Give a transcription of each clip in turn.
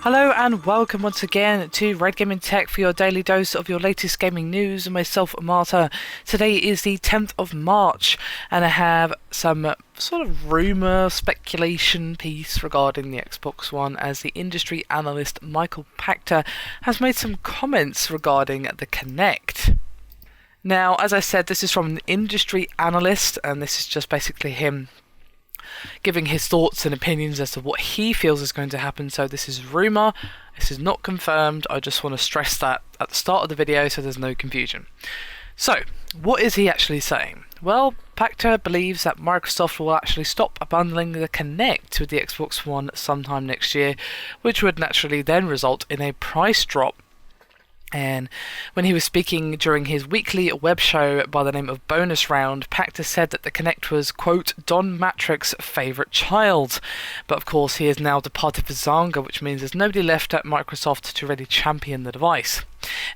Hello and welcome once again to Red Gaming Tech for your daily dose of your latest gaming news and myself, Marta. Today is the 10th of March and I have some sort of rumour, speculation piece regarding the Xbox One as the industry analyst Michael Pachter has made some comments regarding the Kinect. Now, as I said, this is from an industry analyst and this is just basically him giving his thoughts and opinions as to what he feels is going to happen. So this is rumour, this is not confirmed. I just want to stress that at the start of the video so there's no confusion. So, what is he actually saying? Well, Pachter believes that Microsoft will actually stop bundling the Kinect with the Xbox One sometime next year, which would naturally then result in a price drop. And when he was speaking during his weekly web show by the name of Bonus Round, Pachter said that the Kinect was, quote, Don Matrick's favourite child. But of course he has now departed for Zanga, which means there's nobody left at Microsoft to really champion the device.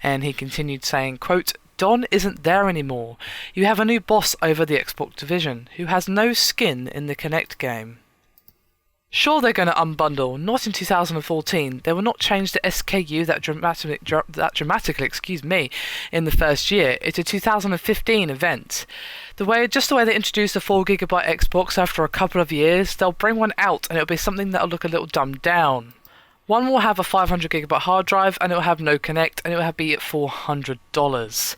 And he continued saying, quote, Don isn't there anymore. You have a new boss over the Xbox division, who has no skin in the Kinect game. Sure, they're going to unbundle, not in 2014. They will not change the SKU that dramatically, in the first year. It's a 2015 event. Just the way they introduced the 4GB Xbox after a couple of years, they'll bring one out and it'll be something that'll look a little dumbed down. One will have a 500GB hard drive and it'll have no Kinect and it'll be at $400.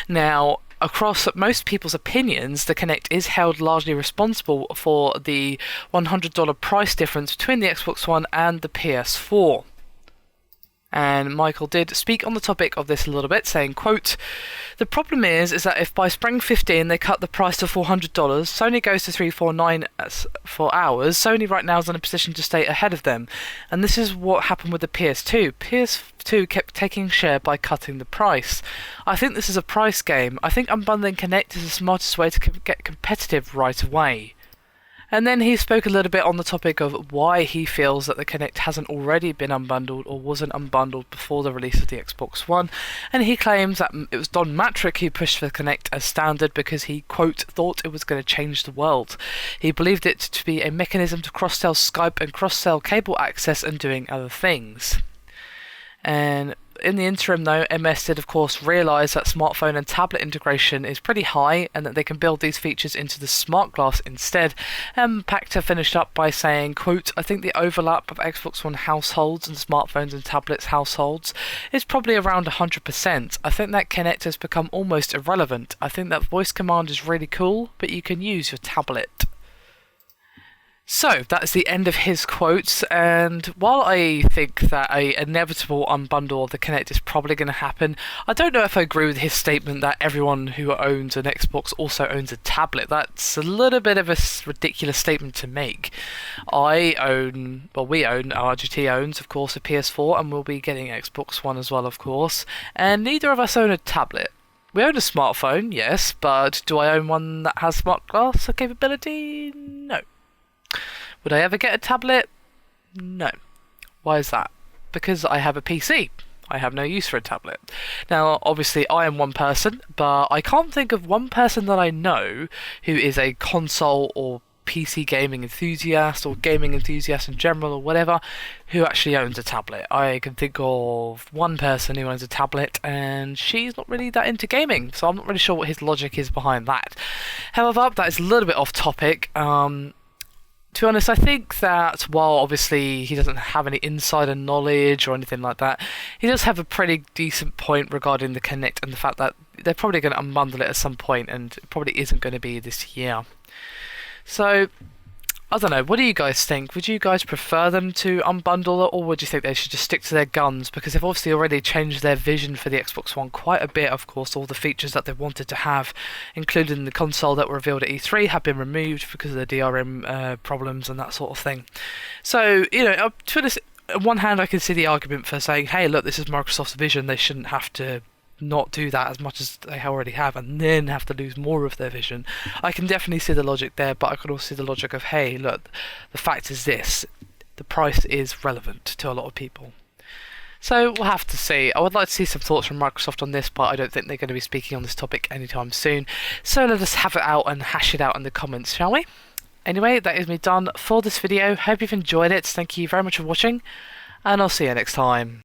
Now, across most people's opinions, the Kinect is held largely responsible for the $100 price difference between the Xbox One and the PS4. And Michael did speak on the topic of this a little bit, saying, quote, the problem is that if by spring 15 they cut the price to $400, Sony goes to $349 for hours, Sony right now is in a position to stay ahead of them. And this is what happened with the PS2. PS2 kept taking share by cutting the price. I think this is a price game. I think unbundling Kinect is the smartest way to get competitive right away. And then he spoke a little bit on the topic of why he feels that the Kinect hasn't already been unbundled or wasn't unbundled before the release of the Xbox One. And he claims that it was Don Matrick who pushed for the Kinect as standard because he, quote, thought it was going to change the world. He believed it to be a mechanism to cross-sell Skype and cross-sell cable access and doing other things. And in the interim, though, MS did, of course, realise that smartphone and tablet integration is pretty high and that they can build these features into the smart glass instead. Pachter finished up by saying, quote, I think the overlap of Xbox One households and smartphones and tablets households is probably around 100%. I think that Kinect has become almost irrelevant. I think that voice command is really cool, but you can use your tablet. So, that's the end of his quotes, and while I think that an inevitable unbundle of the Kinect is probably going to happen, I don't know if I agree with his statement that everyone who owns an Xbox also owns a tablet. That's a little bit of a ridiculous statement to make. We own, RGT owns, of course, a PS4, and we'll be getting Xbox One as well, of course, and neither of us own a tablet. We own a smartphone, yes, but do I own one that has smart glass capability? No. Would I ever get a tablet? No. Why is that? Because I have a PC. I have no use for a tablet. Now, obviously, I am one person, but I can't think of one person that I know who is a console or PC gaming enthusiast or gaming enthusiast in general or whatever who actually owns a tablet. I can think of one person who owns a tablet and she's not really that into gaming, so I'm not really sure what his logic is behind that. However, that is a little bit off topic. To be honest, I think that while obviously he doesn't have any insider knowledge or anything like that, he does have a pretty decent point regarding the Kinect and the fact that they're probably going to unbundle it at some point and it probably isn't going to be this year. So, I don't know, what do you guys think? Would you guys prefer them to unbundle it, or would you think they should just stick to their guns? Because they've obviously already changed their vision for the Xbox One quite a bit, of course. All the features that they wanted to have, including the console that were revealed at E3, have been removed because of the DRM problems and that sort of thing. So, you know, to be honest, on one hand I can see the argument for saying, hey, look, this is Microsoft's vision, they shouldn't have to not do that as much as they already have and then have to lose more of their vision. I can definitely see the logic there, but I can also see the logic of, hey, look, the fact is this, the price is relevant to a lot of people. So we'll have to see. I would like to see some thoughts from Microsoft on this, but I don't think they're going to be speaking on this topic anytime soon. So let us have it out and hash it out in the comments, shall we? Anyway, that is me done for this video. Hope you've enjoyed it. Thank you very much for watching, and I'll see you next time.